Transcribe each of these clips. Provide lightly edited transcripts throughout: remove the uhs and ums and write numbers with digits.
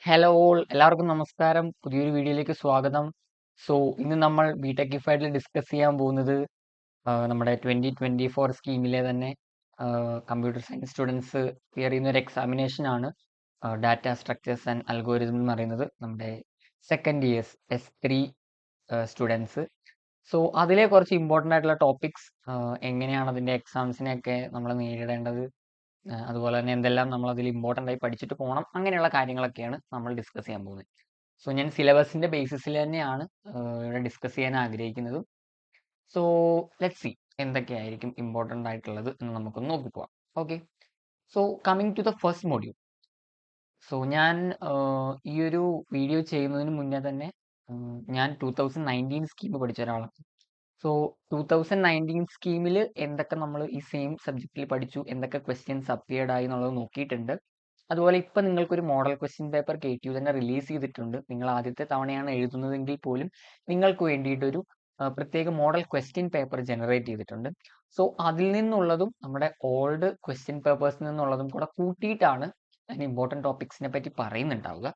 Hello all എല്ലാവർക്കും നമസ്കാരം. പുതിയൊരു വീഡിയോയിലേക്ക് സ്വാഗതം. ഇന്ന് നമ്മൾ ബിടെക് ഗിഫായിഡിൽ ഡിസ്കസ് ചെയ്യാൻ പോകുന്നത് നമ്മുടെ 2024 സ്കീമിലെ തന്നെ കമ്പ്യൂട്ടർ സയൻസ് സ്റ്റുഡൻസ് ക്ലിയർ ചെയ്യുന്ന ഒരു എക്സാമിനേഷൻ ആണ്. ഡാറ്റ സ്ട്രക്ചേഴ്സ് ആൻഡ് അൽഗോരിതം എന്ന് പറയുന്നത് നമ്മുടെ സെക്കൻഡ് ഇയേഴ്സ് S3 സ്റ്റുഡൻസ്. അതിലെ കുറച്ച് ഇമ്പോർട്ടൻ്റ് ആയിട്ടുള്ള ടോപ്പിക്സ്, എങ്ങനെയാണ് അതിൻ്റെ എക്സാംസിനെയൊക്കെ നമ്മൾ നേരിടേണ്ടത്, അതുപോലെ തന്നെ എന്തെല്ലാം നമ്മൾ അതിൽ ഇമ്പോർട്ടൻ്റ് ആയി പഠിച്ചിട്ട് പോകണം, അങ്ങനെയുള്ള കാര്യങ്ങളൊക്കെയാണ് നമ്മൾ ഡിസ്കസ് ചെയ്യാൻ പോകുന്നത്. ഞാൻ സിലബസിന്റെ ബേസിസിൽ തന്നെയാണ് ഇവിടെ ഡിസ്കസ് ചെയ്യാൻ ആഗ്രഹിക്കുന്നത്. സോ ലെറ്റ് സി എന്തൊക്കെയായിരിക്കും ഇമ്പോർട്ടൻ്റ് ആയിട്ടുള്ളത് എന്ന് നമുക്കൊന്ന് നോക്കി പോവാം. Okay, coming to the first module. ഞാൻ ഈ ഒരു വീഡിയോ ചെയ്യുന്നതിന് മുന്നേ തന്നെ ഞാൻ 2019 സ്കീം പഠിച്ച ഒരാളാണ്. 2019 സ്കീമിൽ എന്തൊക്കെ നമ്മൾ ഈ സെയിം സബ്ജക്റ്റിൽ പഠിച്ചു, എന്തൊക്കെ ക്വസ്റ്റ്യൻസ് അപ്പിയർഡ് ആയി എന്നുള്ളത് നോക്കിയിട്ടുണ്ട്. അതുപോലെ ഇപ്പം നിങ്ങൾക്കൊരു മോഡൽ ക്വസ്റ്റ്യൻ പേപ്പർ KTU തന്നെ റിലീസ് ചെയ്തിട്ടുണ്ട്. നിങ്ങൾ ആദ്യത്തെ തവണയാണ് എഴുതുന്നതെങ്കിൽ പോലും നിങ്ങൾക്ക് വേണ്ടിയിട്ടൊരു പ്രത്യേക മോഡൽ ക്വസ്റ്റ്യൻ പേപ്പർ ജനറേറ്റ് ചെയ്തിട്ടുണ്ട്. അതിൽ നിന്നുള്ളതും നമ്മുടെ ഓൾഡ് ക്വസ്റ്റ്യൻ പേപ്പേഴ്സിൽ നിന്നുള്ളതും കൂടെ കൂട്ടിയിട്ടാണ് ഞാൻ ഇമ്പോർട്ടൻറ്റ് ടോപ്പിക്സിനെ പറ്റി പറയുന്നുണ്ടാവുക.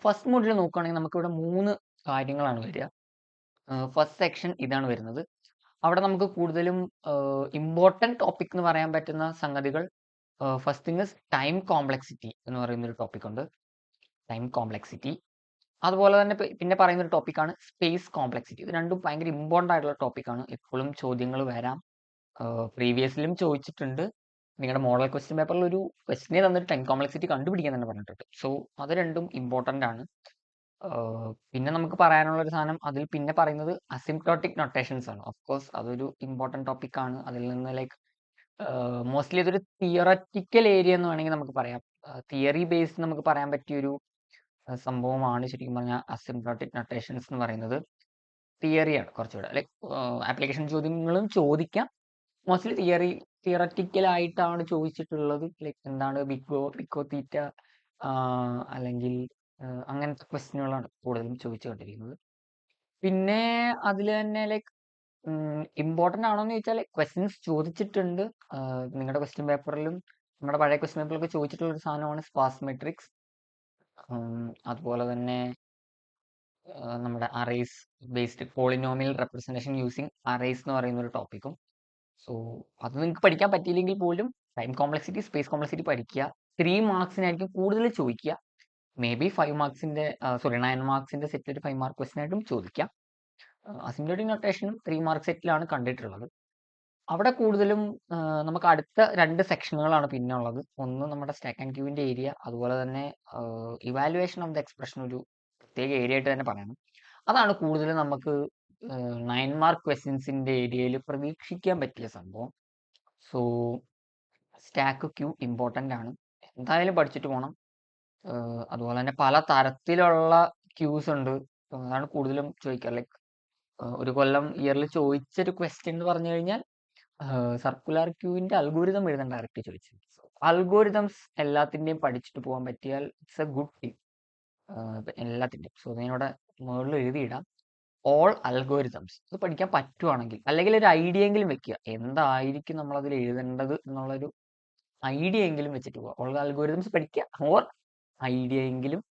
ഫസ്റ്റ് മോഡിൽ നോക്കുകയാണെങ്കിൽ നമുക്കിവിടെ 3 കാര്യങ്ങളാണ് വരിക. ഫസ്റ്റ് സെക്ഷൻ ഇതാണ് വരുന്നത്. അവിടെ നമുക്ക് കൂടുതലും ഇമ്പോർട്ടൻറ്റ് ടോപ്പിക് എന്ന് പറയാൻ പറ്റുന്ന സംഗതികൾ, first thing is time complexity എന്ന് പറയുന്ന ഒരു ടോപ്പിക് ഉണ്ട്. Time complexity. അതുപോലെ തന്നെ പിന്നെ പറയുന്ന ഒരു ടോപ്പിക്കാണ് സ്പേസ് കോംപ്ലക്സിറ്റി. ഇത് രണ്ടും ഭയങ്കര ഇമ്പോർട്ടൻ്റ് ആയിട്ടുള്ള ടോപ്പിക്കാണ്. എപ്പോഴും ചോദ്യങ്ങൾ വരാം. പ്രീവിയസിലും ചോദിച്ചിട്ടുണ്ട്. നിങ്ങളുടെ മോഡൽ ക്വസ്റ്റ്യൻ പേപ്പറിൽ ഒരു ക്വസ്റ്റിനെ തന്നിട്ട് ടൈം കോംപ്ലക്സിറ്റി കണ്ടുപിടിക്കാൻ തന്നെ പറഞ്ഞിട്ടുണ്ട്. അത് രണ്ടും ഇമ്പോർട്ടൻ്റ് ആണ്. പിന്നെ നമുക്ക് പറയാനുള്ള ഒരു സാധനം അതിൽ പിന്നെ പറയുന്നത് അസിംപ്റ്റോട്ടിക് നൊട്ടേഷൻസ് ആണ്. ഓഫ് കോഴ്സ് അതൊരു ഇമ്പോർട്ടൻറ്റ് ടോപ്പിക് ആണ്. അതിൽ നിന്ന് ലൈക്ക് മോസ്റ്റ്ലി അതൊരു തിയററ്റിക്കൽ ഏരിയ എന്ന് വേണമെങ്കിൽ നമുക്ക് പറയാം. തിയറി ബേസ്ഡ് നമുക്ക് പറയാൻ പറ്റിയൊരു സംഭവമാണ് ശരിക്കും പറഞ്ഞാൽ അസിംപ്റ്റോട്ടിക് നൊട്ടേഷൻസ് എന്ന് പറയുന്നത്. തിയറിയാണ് കുറച്ചുകൂടെ, ലൈക്ക് ആപ്ലിക്കേഷൻ ചോദ്യങ്ങളും ചോദിക്കാം. മോസ്റ്റ്ലി തിയററ്റിക്കൽ ആയിട്ടാണ് ചോദിച്ചിട്ടുള്ളത്. ലൈക്ക് എന്താണ് ബിക്കോ തീറ്റ, അല്ലെങ്കിൽ അങ്ങനത്തെ ക്വസ്റ്റ്യനുകളാണ് കൂടുതലും ചോദിച്ചുകൊണ്ടിരിക്കുന്നത്. പിന്നെ അതിൽ തന്നെ ലൈക്ക് ഇമ്പോർട്ടൻ്റ് ആണോ എന്ന് ചോദിച്ചാൽ ക്വസ്റ്റ്യൻസ് ചോദിച്ചിട്ടുണ്ട്. നിങ്ങളുടെ ക്വസ്റ്റ്യൻ പേപ്പറിലും നമ്മുടെ പഴയ ക്വസ്റ്റ്യൻ പേപ്പറിലൊക്കെ ചോദിച്ചിട്ടുള്ള ഒരു സാധനമാണ് സ്പാർസ് മെട്രിക്സ്. അതുപോലെ തന്നെ നമ്മുടെ arrays based polynomial representation using arrays എന്ന് പറയുന്ന ഒരു ടോപ്പിക്കും. അത് നിങ്ങൾക്ക് പഠിക്കാൻ പറ്റിയില്ലെങ്കിൽ പോലും ടൈം കോംപ്ലക്സിറ്റി, സ്പേസ് കോംപ്ലക്സിറ്റി പഠിക്കുക. 3 മാർക്സിനായിരിക്കും കൂടുതൽ ചോദിക്കുക. മേ ബി 5 മാർക്സിന്റെ 9 മാർക്സിന്റെ സെറ്റ് ഒരു 5 മാർക്ക് ക്വസ്റ്റ്യൻ ആയിട്ടും ചോദിക്കാം. അസിംപ്റ്റോട്ടിക് നൊട്ടേഷനും 3 മാർക്ക് സെറ്റിലാണ് കണ്ടിട്ടുള്ളത്. അവിടെ കൂടുതലും നമുക്ക് അടുത്ത 2 സെക്ഷനുകളാണ് പിന്നെ ഉള്ളത്. ഒന്ന് നമ്മുടെ സ്റ്റാക്ക് ആൻഡ് ക്യൂവിന്റെ ഏരിയ, അതുപോലെ തന്നെ ഇവാലുവേഷൻ ഓഫ് ദ എക്സ്പ്രഷൻ ഒരു പ്രത്യേക ഏരിയ ആയിട്ട് തന്നെ പറയണം. അതാണ് കൂടുതലും നമുക്ക് 9 മാർക്ക് ക്വസ്റ്റ്യൻസിന്റെ ഏരിയയിൽ പ്രതീക്ഷിക്കാൻ പറ്റിയ സംഭവം. സ്റ്റാക്ക് ക്യൂ ഇമ്പോർട്ടൻ്റ് ആണ്, എന്തായാലും പഠിച്ചിട്ട് പോകണം. അതുപോലെ തന്നെ പല തരത്തിലുള്ള ക്യൂസ് ഉണ്ട്. അതാണ് കൂടുതലും ചോദിക്കുക. ലൈക്ക് ഒരു കൊല്ലം ഇയറിൽ ചോദിച്ചൊരു ക്വസ്റ്റ്യൻ എന്ന് പറഞ്ഞു കഴിഞ്ഞാൽ സർക്കുലർ ക്യൂവിന്റെ അൽഗോരിതം എഴുതാൻ ഡയറക്റ്റ് ചോദിച്ചു. അൽഗോരിതംസ് എല്ലാത്തിൻ്റെയും പഠിച്ചിട്ട് പോകാൻ പറ്റിയാൽ ഇറ്റ്സ് എ ഗുഡ് തിങ്. എല്ലാത്തിൻ്റെയും ഇതിനോടെ മുകളിൽ എഴുതിയിടാം ഓൾ അൽഗോരിതംസ്. ഇത് പഠിക്കാൻ പറ്റുവാണെങ്കിൽ, അല്ലെങ്കിൽ ഒരു ഐഡിയ എങ്കിലും വെക്കുക, എന്തായിരിക്കും നമ്മൾ അതിൽ എഴുതേണ്ടത് എന്നുള്ളൊരു ഐഡിയ എങ്കിലും വെച്ചിട്ട് പോവാം. ഓൾ അൽഗോരിതംസ് പഠിക്കുക, ഓർ ഐഡിയ എങ്കിലും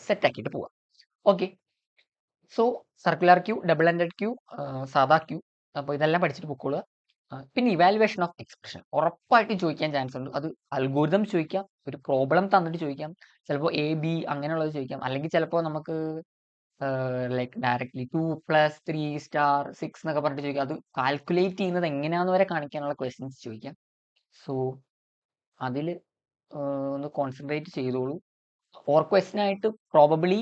സെറ്റ് ആക്കിയിട്ട് പോവാം. Okay, circular queue, double ended queue, സാധാ ക്യൂ, അപ്പോൾ ഇതെല്ലാം പഠിച്ചിട്ട് പൊക്കോളുക. പിന്നെ ഇവാലുവേഷൻ ഓഫ് എക്സ്പ്രഷൻ ഉറപ്പായിട്ട് ചോദിക്കാൻ ചാൻസ് ഉണ്ട്. അത് അൽഗോരിതം ചോദിക്കാം, ഒരു പ്രോബ്ലം തന്നിട്ട് ചോദിക്കാം, ചിലപ്പോൾ AB അങ്ങനെയുള്ളത് ചോദിക്കാം, അല്ലെങ്കിൽ ചിലപ്പോൾ നമുക്ക് ലൈക്ക് ഡയറക്ട്ലി 2 + 3 * 6 എന്നൊക്കെ പറഞ്ഞിട്ട് ചോദിക്കാം. അത് കാൽക്കുലേറ്റ് ചെയ്യുന്നത് എങ്ങനെയാണെന്ന് വരെ കാണിക്കാനുള്ള ക്വസ്റ്റ്യൻസ് ചോദിക്കാം. അതിൽ ഒന്ന് കോൺസെൻട്രേറ്റ് ചെയ്തോളൂ. 4 ക്വസ്റ്റ്യൻ ആയിട്ട് പ്രോബബ്ലി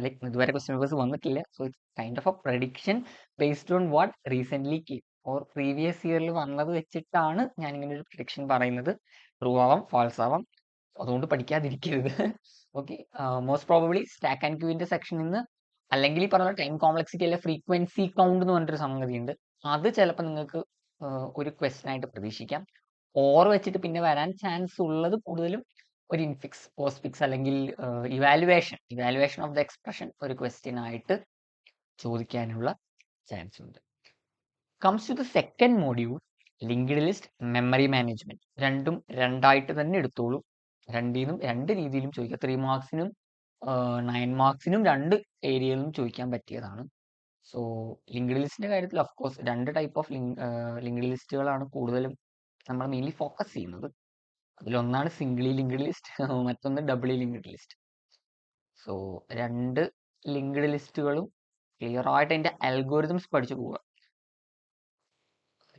ലൈക്ക് ഇതുവരെ ക്വസ്റ്റ്യൻ പേപ്പേഴ്സ് വന്നിട്ടില്ല. It's kind of A prediction based on what recently came or previous ഇയറിൽ വന്നത് വെച്ചിട്ടാണ് ഞാൻ ഇങ്ങനെ ഒരു പ്രഡിക്ഷൻ പറയുന്നത്. ട്രൂ ആവാം, ഫാൾസ് ആവാം, അതുകൊണ്ട് പഠിക്കാതിരിക്കരുത്. Okay, most probably stack and ക്യൂവിന്റെ സെക്ഷനിൽ നിന്ന്, അല്ലെങ്കിൽ ഈ പറഞ്ഞ ടൈം കോംപ്ലക്സിറ്റി അല്ലെ ഫ്രീക്വൻസി കൗണ്ട് എന്ന് പറഞ്ഞിട്ടൊരു സംഗതി ഉണ്ട്. അത് ചിലപ്പോൾ നിങ്ങൾക്ക് ഒരു ക്വസ്റ്റ്യൻ ആയിട്ട് പ്രതീക്ഷിക്കാം. ഓർ വെച്ചിട്ട് പിന്നെ വരാൻ ചാൻസ് ഉള്ളത് കൂടുതലും ഒരു ഇൻഫിക്സ്, പോസ്റ്റ്ഫിക്സ്, അല്ലെങ്കിൽ ഇവാലുവേഷൻ ഓഫ് ദ എക്സ്പ്രഷൻ ഒരു ക്വസ്റ്റ്യൻ ആയിട്ട് ചോദിക്കാനുള്ള ചാൻസ് ഉണ്ട്. Comes to the second module, linked list, memory management. രണ്ടും രണ്ടായിട്ട് തന്നെ എടുത്തോളൂ. രണ്ടീന്നും രണ്ട് രീതിയിലും ചോദിക്കാം. 3 മാർക്സിനും 9 മാർക്സിനും രണ്ട് ഏരിയയിലും ചോദിക്കാൻ പറ്റിയതാണ്. സോ ലിങ്ക്ഡ് ലിസ്റ്റിന്റെ കാര്യത്തിൽ ഓഫ് കോഴ്സ് രണ്ട് ടൈപ്പ് ഓഫ് ലിങ്ക്ഡ് ലിസ്റ്റുകളാണ് കൂടുതലും നമ്മൾ മെയിൻലി ഫോക്കസ് ചെയ്യുന്നത്. അതിലൊന്നാണ് സിംഗിളി ലിങ്ക്ഡ് ലിസ്റ്റ്, മറ്റൊന്ന് ഡബിളി ലിങ്ക്ഡ് ലിസ്റ്റ്. സോ രണ്ട് ലിങ്ക്ഡ് ലിസ്റ്റുകളും ക്ലിയർ ആയിട്ട് അതിന്റെ അൽഗോരിതംസ് പഠിച്ചു പോവുക.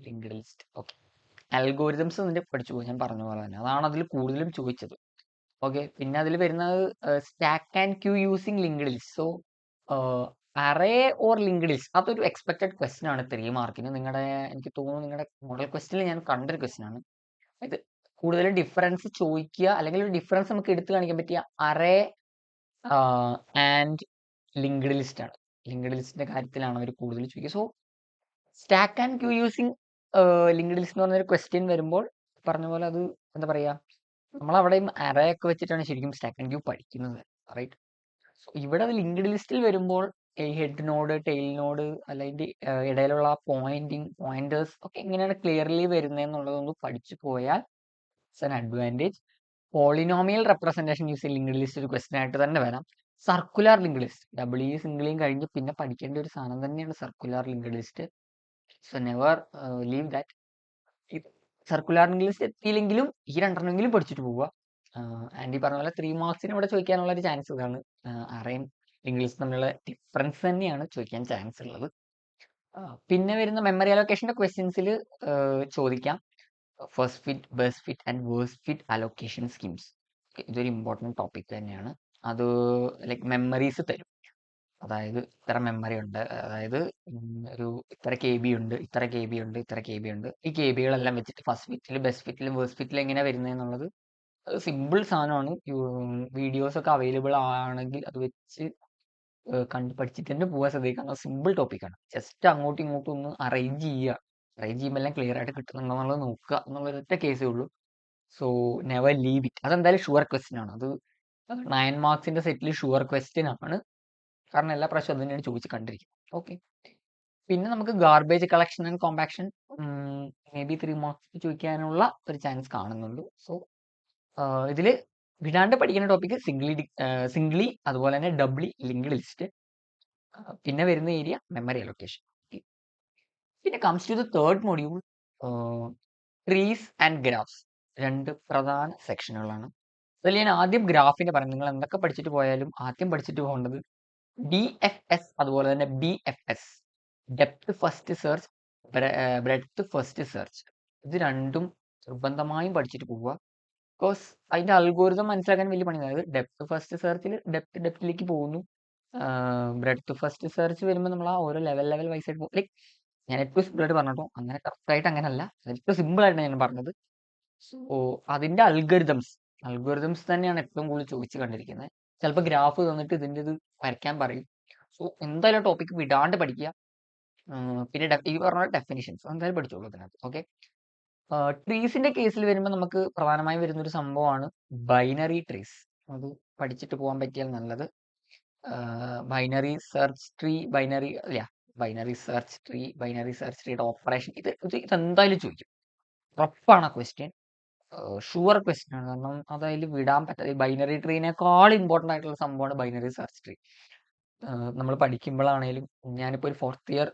ലിങ്ക്ഡ് ലിസ്റ്റ് ഓക്കെ, അൽഗോരിതംസ് അതിന്റെ പഠിച്ചു പോകുക. ഞാൻ പറഞ്ഞ പോലെ തന്നെ അതാണ് അതിൽ കൂടുതലും ചോദിച്ചത്. ഓക്കെ, പിന്നെ അതിൽ വരുന്നത് stack and queue using linked list. So array or linked list, അതൊരു എക്സ്പെക്ടഡ് ക്വസ്റ്റൻ ആണ് 3 മാർക്കിന്. നിങ്ങളുടെ എനിക്ക് തോന്നുന്നു നിങ്ങളുടെ മോഡൽ ക്വസ്റ്റിൽ ഞാൻ കണ്ടൊരു ക്വസ്റ്റൻ ആണ് ഇത്. കൂടുതലും ഡിഫറൻസ് ചോദിക്കുക, അല്ലെങ്കിൽ ഒരു ഡിഫറൻസ് നമുക്ക് എടുത്തു കാണിക്കാൻ പറ്റിയ അറേ ആൻഡ് ലിങ്ക്ഡ് ലിസ്റ്റ് ആണ്. ലിങ്ക്ഡ് ലിസ്റ്റിന്റെ കാര്യത്തിലാണ് അവർ കൂടുതൽ ചോദിക്കുക. So stack and queue using linked list എന്ന് പറഞ്ഞൊരു ക്വസ്റ്റ്യൻ വരുമ്പോൾ പറഞ്ഞ പോലെ അത് എന്താ പറയാ, നമ്മളവിടെയും അറേ ഒക്കെ വെച്ചിട്ടാണ് ശരിക്കും സ്റ്റാക്ക് ആൻഡ് ക്യൂ പഠിക്കുന്നത്, റൈറ്റ്? സോ ഇവിടെ അത് ലിങ്ക്ഡ് ലിസ്റ്റിൽ വരുമ്പോൾ ഈ ഹെഡ് നോഡ്, ടെയിൽ നോഡ്, അല്ലെങ്കിൽ ഇടയിലുള്ള പോയിന്റിങ്, പോയിന്റേഴ്സ് ഒക്കെ എങ്ങനെയാണ് ക്ലിയർലി വരുന്നതെന്നുള്ളതൊന്ന് പഠിച്ചു പോയാൽ it's an advantage. Polynomial representation use linked list ഒരു ക്വസ്റ്റൻ ആയിട്ട് തന്നെ വരാം. സർക്കുലർ ലിങ്ക്ഡ് ലിസ്റ്റ്, ഡബിൾ ഇ സിംഗിളിയും കഴിഞ്ഞ് പിന്നെ പഠിക്കേണ്ട ഒരു സാധനം തന്നെയാണ് circular linked list. So never leave that. Circular linked list എത്തിയില്ലെങ്കിലും ഈ രണ്ടെണ്ണമെങ്കിലും പഠിച്ചിട്ട് പോവുക. ആൻഡ് ഈ പറഞ്ഞ പോലെ 3 മാർക്സിന് ഇവിടെ ചോദിക്കാനുള്ള ഒരു ചാൻസ് ഇതാണ്. അറേയും ലിങ്ക്ഡ് ലിസ്റ്റ് തമ്മിലുള്ള ഡിഫറൻസ് തന്നെയാണ് ചോദിക്കാൻ ചാൻസ് ഉള്ളത്. പിന്നെ വരുന്ന മെമ്മറി അലോക്കേഷന്റെ ക്വസ്റ്റ്യൻസിൽ ചോദിക്കാം first fit, best fit and worst fit allocation schemes. ഇതൊരു ഇമ്പോർട്ടൻറ്റ് ടോപ്പിക് തന്നെയാണ്. അത് ലൈക്ക് മെമ്മറീസ് തരും. അതായത് ഇത്ര മെമ്മറി ഉണ്ട്, അതായത് ഒരു ഇത്ര കെ ബി ഉണ്ട്, ഇത്ര കെ ബി ഉണ്ട്, ഇത്ര കെ ബി ഉണ്ട്. ഈ കെ ബികളെല്ലാം വെച്ചിട്ട് ഫസ്റ്റ് ഫിറ്റിലും ബെസ്റ്റ് ഫിറ്റിലും വേഴ്സ്റ്റ് ഫിറ്റിലും എങ്ങനെ വരുന്നതെന്നുള്ളത് സിമ്പിൾ സാധനമാണ്. വീഡിയോസ് ഒക്കെ അവൈലബിൾ ആണെങ്കിൽ അത് വെച്ച് കണ്ട് പഠിച്ചിട്ട് തന്നെ പോകാൻ ശ്രദ്ധിക്കണം. സിമ്പിൾ ടോപ്പിക്കാണ്. ജസ്റ്റ് അങ്ങോട്ടും ഇങ്ങോട്ടും ഒന്ന് അറേഞ്ച് ചെയ്യുക. അറേഞ്ച് ചെയ്യുമ്പോൾ എല്ലാം ക്ലിയർ ആയിട്ട് കിട്ടുന്നുണ്ടോ എന്നുള്ളത് നോക്കുക എന്നുള്ള ഒറ്റ കേസേ ഉള്ളൂ. So never leave it. അതെന്തായാലും ഷുവർ ക്വസ്റ്റ്യൻ ആണ്. അത് 9 മാർക്സിന്റെ സെറ്റിൽ ഷുവർ ക്വസ്റ്റ്യൻ ആണ്. കാരണം എല്ലാ പ്രാവശ്യം അത് തന്നെയാണ് ചോദിച്ച് കണ്ടിരിക്കുന്നത്. ഓക്കെ, പിന്നെ നമുക്ക് garbage collection and compaction may be 3 marks ചോദിക്കാനുള്ള ഒരു ചാൻസ് കാണുന്നുണ്ട്. സോ ഇതില് വിടാണ്ട് പഠിക്കുന്ന ടോപ്പിക് സിംഗ്ലി അതുപോലെ തന്നെ ഡബ്ലി ലിങ്ക്ഡ് ലിസ്റ്റ്. പിന്നെ വരുന്ന ഏരിയ മെമ്മറി അലൊക്കേഷൻ. പിന്നെ comes to the third module, trees and graphs. രണ്ട് പ്രധാന സെക്ഷനുകളാണ്. അതിൽ ഞാൻ ആദ്യം ഗ്രാഫിന്റെ പറഞ്ഞു. നിങ്ങൾ എന്തൊക്കെ പഠിച്ചിട്ട് പോയാലും ആദ്യം പഠിച്ചിട്ട് പോകേണ്ടത് DFS അതുപോലെ തന്നെ BFS, depth first search, breadth first search. ഇത് രണ്ടും നിർബന്ധമായും പഠിച്ചിട്ട് പോവുക. ബിക്കോസ് അതിന്റെ അൽഗോരിതം മനസ്സിലാക്കാൻ വലിയ പണി. അതായത് ഡെപ്ത് ഫസ്റ്റ് സെർച്ചിൽ ഡെപ്തിലേക്ക് പോകുന്നു, ബ്രെഡ്ത്ത് ഫസ്റ്റ് സെർച്ച് വരുമ്പോൾ നമ്മൾ ആ ഓരോ ലെവൽ വൈസ് ആയിട്ട് പോകും. ലൈക്ക് ഞാൻ ഏറ്റവും സിമ്പിൾ ആയിട്ട് പറഞ്ഞിട്ടോ, അങ്ങനെ കറക്റ്റ് ആയിട്ട് അങ്ങനല്ല, ഏറ്റവും സിമ്പിൾ ആയിട്ടാണ് ഞാൻ പറഞ്ഞത്. സോ അതിന്റെ അൽഗോരിതംസ് തന്നെയാണ് ഏറ്റവും കൂടുതൽ ചോദിച്ചു കണ്ടിരിക്കുന്നത്. ചിലപ്പോൾ ഗ്രാഫ് തന്നിട്ട് ഇതിന്റെ ഇത് വരയ്ക്കാൻ പറയും. സോ എന്തായാലും ടോപ്പിക് വിടാണ്ട് പഠിക്കുക. പിന്നെ ഈ പറഞ്ഞ ഡെഫിനിഷൻസ് എന്തായാലും പഠിച്ചോളൂ ഇതിനകത്ത്. ഓക്കെ, ട്രീസിന്റെ കേസിൽ വരുമ്പോൾ നമുക്ക് പ്രധാനമായും വരുന്ന ഒരു സംഭവമാണ് ബൈനറി ട്രീസ്. അത് പഠിച്ചിട്ട് പോകാൻ പറ്റിയാൽ നല്ലത്. Binary search tree, binary search ട്രീയുടെ ഓപ്പറേഷൻ, ഇത് എന്തായാലും ചോദിക്കും. ഉറപ്പാണ് ആ ക്വസ്റ്റ്യൻ, ഷുവർ ക്വസ്റ്റ്യൻ ആണ്. കാരണം അതായത് വിടാൻ പറ്റാതെ ബൈനറി ട്രീനേക്കാൾ ഇമ്പോർട്ടൻ്റ് ആയിട്ടുള്ള സംഭവമാണ് ബൈനറി സെർച്ച് ട്രീ. നമ്മൾ പഠിക്കുമ്പോഴാണേലും, ഞാനിപ്പോൾ ഒരു 4th year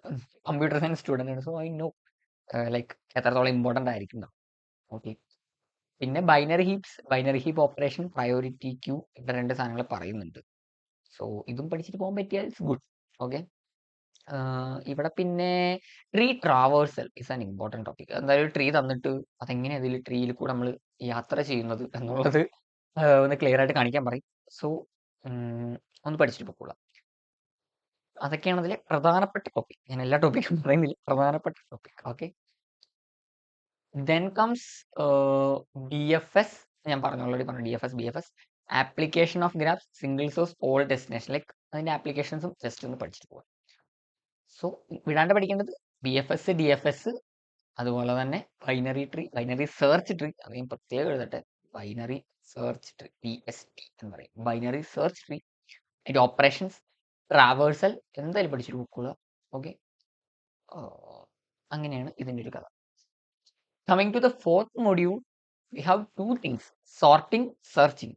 computer science student ആണ്. സോ ഐ നോ ലൈക്ക് എത്രത്തോളം ഇമ്പോർട്ടൻ്റ് ആയിരിക്കും. ഓക്കെ, പിന്നെ binary heap operation, priority queue, ഇവിടെ രണ്ട് സാധനങ്ങൾ പറയുന്നുണ്ട്. സോ ഇതും പഠിച്ചിട്ട് പോകാൻ പറ്റിയാൽ ഇറ്റ്സ് ഗുഡ്. ഓക്കെ, ഇവിടെ പിന്നെ tree traversal is an important topic. എന്തായാലും ട്രീ തന്നിട്ട് അതെങ്ങനെയാണ് അതിൽ ട്രീയിൽ കൂടെ നമ്മൾ യാത്ര ചെയ്യുന്നത് എന്നുള്ളത് ഒന്ന് ക്ലിയർ ആയിട്ട് കാണിക്കാൻ പറയും. സോ ഒന്ന് പഠിച്ചിട്ട് പോയിക്കോളാം. അതൊക്കെയാണ് അതിലെ പ്രധാനപ്പെട്ട ടോപ്പിക്. ഞാൻ എല്ലാ ടോപ്പിക്കും പറയുന്നില്ല, പ്രധാനപ്പെട്ട topic. Okay, then comes DFS. ഞാൻ ഓൾറെഡി പറഞ്ഞു DFS, BFS, application of graphs, single source, all destination. Like അതിന്റെ ആപ്ലിക്കേഷൻസും ജസ്റ്റ് ഒന്ന് പഠിച്ചിട്ട് പോകാം. സോ വിടാണ്ട് പഠിക്കേണ്ടത് BFS, DFS, അതുപോലെ തന്നെ ബൈനറി സെർച്ച് ട്രീ. അത് ഞാൻ പ്രത്യേകം എഴുതട്ടെ, ബൈനറി സെർച്ച് ട്രീ, BST എന്ന് പറയും. ബൈനറി സെർച്ച് ട്രീ, അതിന്റെ ഓപ്പറേഷൻസ്, ട്രാവേഴ്സൽ എന്തായാലും പഠിച്ചിട്ട് പോയിക്കോളുക. ഓക്കെ, അങ്ങനെയാണ് ഇതിന്റെ ഒരു കഥ. Coming to the fourth module, we have two things, sorting, searching.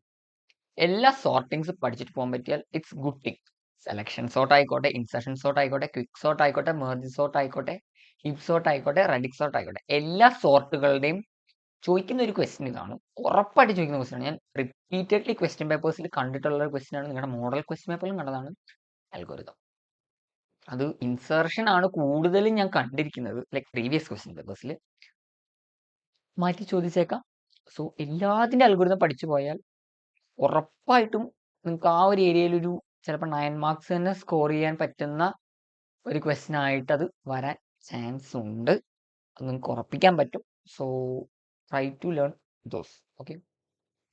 എല്ലാ സോർട്ടിങ്സ് പഠിച്ചിട്ട് പോകാൻ പറ്റിയാൽ it's good thing. Selection sort ആയിക്കോട്ടെ, ഇൻസെർഷൻ സോർട്ട് ആയിക്കോട്ടെ, ക്വിക്ക് സോർട്ട് ആയിക്കോട്ടെ, മെർജ് സോർട്ട് ആയിക്കോട്ടെ, ഹീപ്പ് സോർട്ട് ആയിക്കോട്ടെ, റെഡിക് സോർട്ട് ആയിക്കോട്ടെ, എല്ലാ സോർട്ടുകളുടെയും ചോദിക്കുന്ന ഒരു ക്വസ്റ്റ്യൻ ഇതാണ്. ഉറപ്പായിട്ട് ചോദിക്കുന്ന ക്വസ്റ്റ്യൻ ആണ്. ഞാൻ റിപ്പീറ്റഡ്ലി ക്വസ്റ്റ്യൻ പേപ്പേഴ്സിൽ കണ്ടിട്ടുള്ള ഒരു ക്വസ്റ്റ്യൻ ആണ്. നിങ്ങളുടെ മോഡൽ ക്വസ്റ്റ്യൻ പേപ്പറിലും കണ്ടതാണ് അൽഗോരിതം. അത് ഇൻസെർഷൻ ആണ് കൂടുതലും ഞാൻ കണ്ടിരിക്കുന്നത്, ലൈക് പ്രീവിയസ് ക്വസ്റ്റ്യൻ പേപ്പേഴ്സിൽ. മാറ്റി ചോദിച്ചേക്കാം. സോ എല്ലാത്തിൻ്റെ അൽഗോരിതം പഠിച്ചു പോയാൽ ഉറപ്പായിട്ടും നിങ്ങൾക്ക് ആ ഒരു ഏരിയയിൽ ഒരു ചിലപ്പോൾ 9 മാർക്സ് തന്നെ സ്കോർ ചെയ്യാൻ പറ്റുന്ന ഒരു ക്വസ്റ്റ്യൻ ആയിട്ട് അത് വരാൻ ചാൻസ് ഉണ്ട്. അത് നിങ്ങൾക്ക് ഉറപ്പിക്കാൻ പറ്റും. So try to learn those. Okay.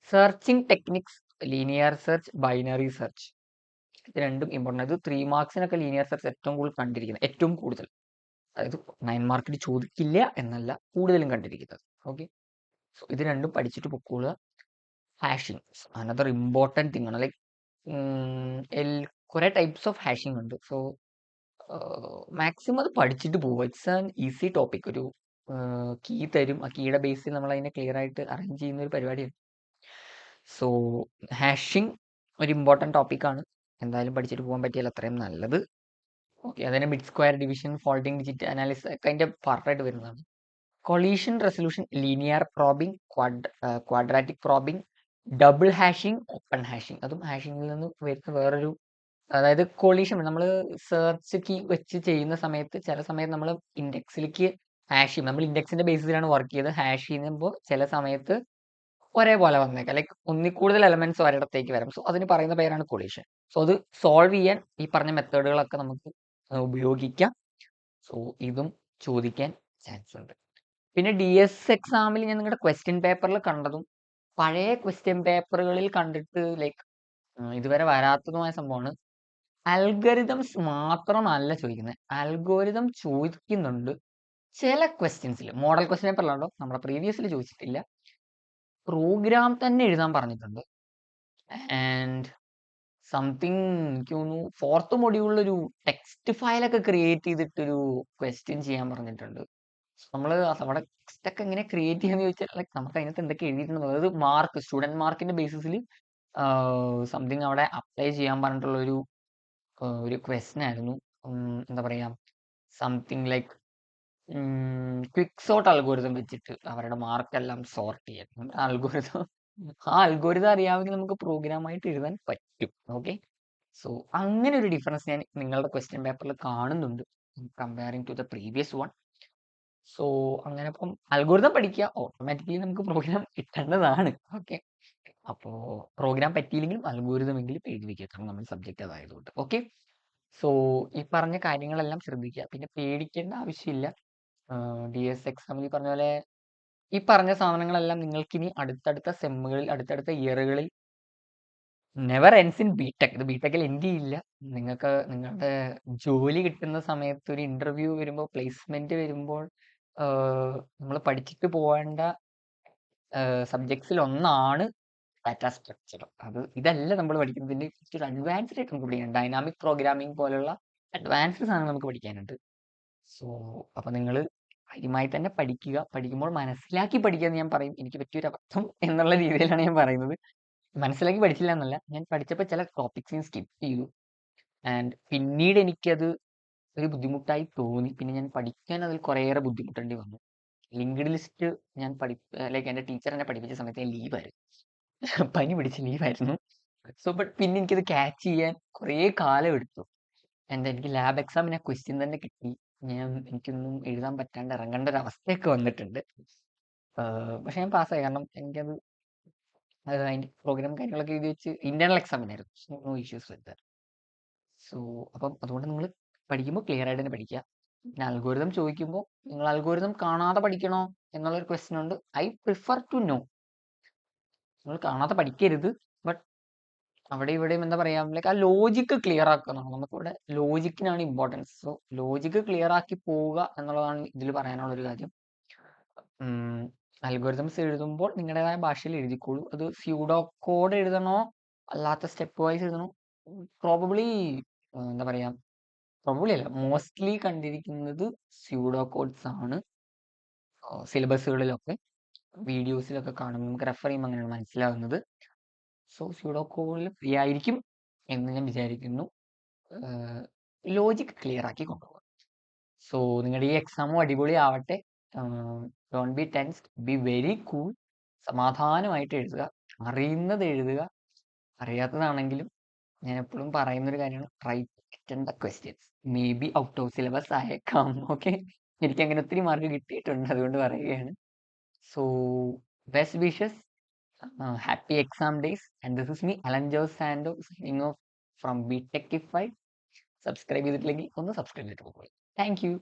Searching techniques, linear search, binary search, ഇത് രണ്ടും ഇമ്പോർട്ടൻ്റ്. ഇത് 3 മാർക്സിനൊക്കെ ലീനിയർ സെർച്ച് ഏറ്റവും കൂടുതൽ കണ്ടിരിക്കുന്നത്, ഏറ്റവും കൂടുതൽ. അതായത് 9 മാർക്കിന് ചോദിക്കില്ല എന്നല്ല, കൂടുതലും കണ്ടിരിക്കുന്നത്. ഓക്കെ. സോ ഇത് രണ്ടും പഠിച്ചിട്ട് പൊക്കോളുക. ഹാഷിങ് അനദർ ഇമ്പോർട്ടൻറ്റ് തിങ് ആണ്. ലൈക്ക് കുറെ ടൈപ്സ് ഓഫ് ഹാഷിംഗ് ഉണ്ട്. സോ മാക്സിമം അത് പഠിച്ചിട്ട് പോവുക. It's an easy topic. ഒരു കീ തരും, ആ കീയുടെ ബേസിൽ നമ്മൾ അതിനെ ക്ലിയർ ആയിട്ട് അറേഞ്ച് ചെയ്യുന്ന ഒരു പരിപാടിയാണ്. സോ ഹാഷിംഗ് ഒരു ഇമ്പോർട്ടൻറ്റ് ടോപ്പിക്കാണ്. എന്തായാലും പഠിച്ചിട്ട് പോകാൻ പറ്റിയാൽ അത്രയും നല്ലത്. ഓക്കെ. അതിന് mid square division, folding digit analysis ഒക്കെ അതിൻ്റെ പാർട്ടായിട്ട് വരുന്നതാണ്. Collision resolution, linear probing, quadratic probing, double hashing, open hashing. അതും ഹാഷിങ്ങിൽ നിന്ന് വരുന്ന വേറൊരു, അതായത് കൊളീഷൻ നമ്മൾ സെർച്ച് കീ വെച്ച് ചെയ്യുന്ന സമയത്ത് ചില സമയത്ത് നമ്മൾ ഇൻഡെക്സിലേക്ക് ഹാഷ് ചെയ്യും. നമ്മൾ ഇൻഡെക്സിന്റെ ബേസിസിലാണ് വർക്ക് ചെയ്ത് ഹാഷ് ചെയ്യുമ്പോൾ ചില സമയത്ത് ഒരേപോലെ വന്നേക്കാം. ലൈക്ക് ഒന്നിൽ കൂടുതൽ എലമെന്റ്സ് ഒരിടത്തേക്ക് വരാം. സോ അതിന് പറയുന്ന പേരാണ് കൊളീഷൻ. സോ അത് സോൾവ് ചെയ്യാൻ ഈ പറഞ്ഞ മെത്തേഡുകളൊക്കെ നമുക്ക് ഉപയോഗിക്കാം. സോ ഇതും ചോദിക്കാൻ ചാൻസ് ഉണ്ട്. പിന്നെ DS എക്സാമിൽ ഞാൻ നിങ്ങളുടെ ക്വസ്റ്റ്യൻ പേപ്പറിൽ കണ്ടതും പഴയ ക്വസ്റ്റ്യൻ പേപ്പറുകളിൽ കണ്ടിട്ട് ലൈക്ക് ഇതുവരെ വരാത്തതുമായ സംഭവമാണ്. അൽഗോരിതംസ് മാത്രമല്ല ചോദിക്കുന്നത്, അൽഗോരിതം ചോദിക്കുന്നുണ്ട് ചില ക്വസ്റ്റ്യൻസിൽ. മോഡൽ ക്വസ്റ്റ്യൻ പേപ്പറിലാണോ, നമ്മുടെ പ്രീവിയസിൽ ചോദിച്ചിട്ടില്ല. പ്രോഗ്രാം തന്നെ എഴുതാൻ പറഞ്ഞിട്ടുണ്ട്. ആൻഡ് സംതിങ് എനിക്ക് തോന്നുന്നു 4th മൊഡ്യൂളിൽ ഒരു ടെക്സ്റ്റ് ഫയലൊക്കെ ക്രിയേറ്റ് ചെയ്തിട്ടൊരു ക്വസ്റ്റ്യൻ ചെയ്യാൻ പറഞ്ഞിട്ടുണ്ട്. നമ്മൾ നമ്മുടെ ടെക്സ്റ്റ് ഒക്കെ എങ്ങനെ ക്രിയേറ്റ് ചെയ്യാന്ന് ചോദിച്ചാൽ ലൈക്ക് നമുക്ക് അതിനകത്ത് എന്തൊക്കെ എഴുതിയിട്ടുണ്ട്, അതായത് മാർക്ക്, സ്റ്റുഡന്റ് മാർക്കിന്റെ ബേസിസിൽ സംതിങ് അവിടെ അപ്ലൈ ചെയ്യാൻ പറഞ്ഞിട്ടുള്ള ഒരു ക്വസ്റ്റ്യൻ ആയിരുന്നു. എന്താ പറയാ, something like quick sort algorithm വെച്ചിട്ട് അവരുടെ മാർക്കെല്ലാം സോർട്ട് ചെയ്യാൻ അൽഗോരിതം. ആ അൽഗോരിതം അറിയാമെങ്കിൽ നമുക്ക് പ്രോഗ്രാമായിട്ട് എഴുതാൻ പറ്റും. ഓക്കെ. സോ അങ്ങനെ ഒരു ഡിഫറൻസ് ഞാൻ നിങ്ങളുടെ ക്വസ്റ്റ്യൻ പേപ്പറിൽ കാണുന്നുണ്ട് comparing to the previous one. So അങ്ങനെ ഇപ്പം അൽഗോരിതം പഠിക്കുക, ഓട്ടോമാറ്റിക്കലി നമുക്ക് പ്രോഗ്രാം കിട്ടേണ്ടതാണ്. ഓക്കെ. അപ്പോൾ പ്രോഗ്രാം പറ്റിയില്ലെങ്കിലും അൽഗോരിതം എങ്കിലും എഴുതി വെക്കുക, കാരണം നമ്മുടെ സബ്ജക്റ്റ് അതായതുകൊണ്ട്. ഓക്കെ. സോ ഈ പറഞ്ഞ കാര്യങ്ങളെല്ലാം ശ്രദ്ധിക്കുക. പിന്നെ പേടിക്കേണ്ട ആവശ്യമില്ല. DS എക്സാമിൽ ഈ പറഞ്ഞ പോലെ ഈ പറഞ്ഞ സാധനങ്ങളെല്ലാം നിങ്ങൾക്കിനി അടുത്തടുത്ത സെമ്മുകളിൽ, അടുത്തടുത്ത ഇയറുകളിൽ നെവർ എൻഡ്സ് ഇൻ ബിടെക്. ഇത് ബിടെക്കിൽ എൻഡ് ചെയ്യില്ല. നിങ്ങൾക്ക് നിങ്ങളുടെ ജോലി കിട്ടുന്ന സമയത്ത് ഒരു ഇന്റർവ്യൂ വരുമ്പോൾ, പ്ലേസ്മെന്റ് വരുമ്പോൾ നമ്മൾ പഠിച്ചിട്ട് പോകേണ്ട സബ്ജക്ട്സിൽ ഒന്നാണ് ഡാറ്റാ സ്ട്രക്ചർ. ഇതല്ല നമ്മൾ പഠിക്കുന്നതിന്റെ ഒരു അഡ്വാൻസ്ഡ് ആയിട്ട് നമുക്ക് പഠിക്കണം. ഡൈനാമിക് പ്രോഗ്രാമിംഗ് പോലുള്ള അഡ്വാൻസ്ഡ് സാധനങ്ങൾ നമുക്ക് പഠിക്കാനുണ്ട്. സോ അപ്പൊ നിങ്ങൾ കാര്യമായി തന്നെ പഠിക്കുക. പഠിക്കുമ്പോൾ മനസ്സിലാക്കി പഠിക്കുക എന്ന് ഞാൻ പറയും. എനിക്ക് പറ്റിയൊരു അബദ്ധം എന്നുള്ള രീതിയിലാണ് ഞാൻ പറയുന്നത്. മനസ്സിലാക്കി പഠിച്ചില്ല എന്നല്ല, ഞാൻ പഠിച്ചപ്പോൾ ചില ടോപ്പിക്സ് സ്കിപ്പ് ചെയ്തു. ആൻഡ് പിന്നീട് എനിക്കത് ഒരു ബുദ്ധിമുട്ടായി തോന്നി. പിന്നെ ഞാൻ പഠിക്കാൻ അതിൽ കുറേയേറെ ബുദ്ധിമുട്ടേണ്ടി വന്നു. ലിങ്ക്ഡ് ലിസ്റ്റ് ഞാൻ ലൈക്ക് എൻ്റെ ടീച്ചർ എന്നെ പഠിപ്പിച്ച സമയത്ത് ഞാൻ ലീവായിരുന്നു. പനി പിടിച്ച് ലീവായിരുന്നു. സോ ബട്ട് പിന്നെ എനിക്കത് ക്യാച്ച് ചെയ്യാൻ കുറേ കാലം എടുത്തു. എനിക്ക് ലാബ് എക്സാമിന് ക്വസ്റ്റ്യൻ തന്നെ കിട്ടി. എനിക്കൊന്നും എഴുതാൻ പറ്റാണ്ട് ഇറങ്ങേണ്ട ഒരു അവസ്ഥയൊക്കെ വന്നിട്ടുണ്ട്. പക്ഷെ ഞാൻ പാസ്സായി, കാരണം എനിക്കത് അതിന്റെ പ്രോഗ്രാം കാര്യങ്ങളൊക്കെ എഴുതി വെച്ച് ഇന്റേണൽ എക്സാമിനായിരുന്നു. So no issues with that. So അപ്പം അതുകൊണ്ട് നിങ്ങൾ പഠിക്കുമ്പോൾ ക്ലിയർ ആയിട്ട് തന്നെ പഠിക്കുക. പിന്നെ അൽഗോരിതം ചോദിക്കുമ്പോൾ നിങ്ങൾ അൽഗോരിതം കാണാതെ പഠിക്കണോ എന്നുള്ളൊരു ക്വസ്റ്റ്യൻ ഉണ്ട്. I prefer to know. നിങ്ങൾ കാണാതെ പഠിക്കരുത്, ബട്ട് അവിടെ ഇവിടെയും എന്താ പറയാ, ലൈക്ക് ആ ലോജിക്ക് ക്ലിയർ ആക്കണം. നമുക്കിവിടെ ലോജിക്കിനാണ് ഇമ്പോർട്ടൻസ്. സോ ലോജിക്ക് ക്ലിയർ ആക്കി പോവുക എന്നുള്ളതാണ് ഇതിൽ പറയാനുള്ള ഒരു കാര്യം. അൽഗോരിതംസ് എഴുതുമ്പോൾ നിങ്ങളുടേതായ ഭാഷയിൽ എഴുതിക്കോളൂ. അത് സ്യൂഡോ കോഡ് എഴുതണോ അല്ലാത്ത സ്റ്റെപ്പ് വൈസ് എഴുതണോ, പ്രോബബ്ലി എന്താ പറയാ, പ്രോബബ്ലി അല്ല, മോസ്റ്റ്ലി കണ്ടിരിക്കുന്നത് സ്യൂഡോ കോഡ്സ് ആണ് സിലബസുകളിലൊക്കെ. വീഡിയോസിലൊക്കെ കാണുമ്പോൾ നമുക്ക് റെഫർ ചെയ്യുമ്പോൾ അങ്ങനെയാണ് മനസ്സിലാവുന്നത്. സോ സ്യൂഡോ കോഡിൽ ഫ്രീ ആയിരിക്കും എന്ന് ഞാൻ വിചാരിക്കുന്നു. ലോജിക് ക്ലിയർ ആക്കി കൊണ്ടുപോകുക. സോ നിങ്ങളുടെ ഈ എക്സാമും അടിപൊളിയാവട്ടെ. Don't be tensed, be very cool. സമാധാനമായിട്ട് എഴുതുക, അറിയുന്നത് എഴുതുക. അറിയാത്തതാണെങ്കിലും ഞാൻ എപ്പോഴും പറയുന്നൊരു കാര്യമാണ്, try attend the questions. May be out of syllabus ആയേക്കാം. ഓക്കെ, എനിക്ക് അങ്ങനെ ഒത്തിരി മാർക്ക് കിട്ടിയിട്ടുണ്ട്, അതുകൊണ്ട് പറയുകയാണ്. So best wishes, happy exam days, and this is me, Alan Jose Sando, signing off from BTechify. Subscribe ചെയ്തിട്ടില്ലെങ്കിൽ ഒന്ന് സബ്സ്ക്രൈബ് ചെയ്തിട്ട് പോകുക. Thank you.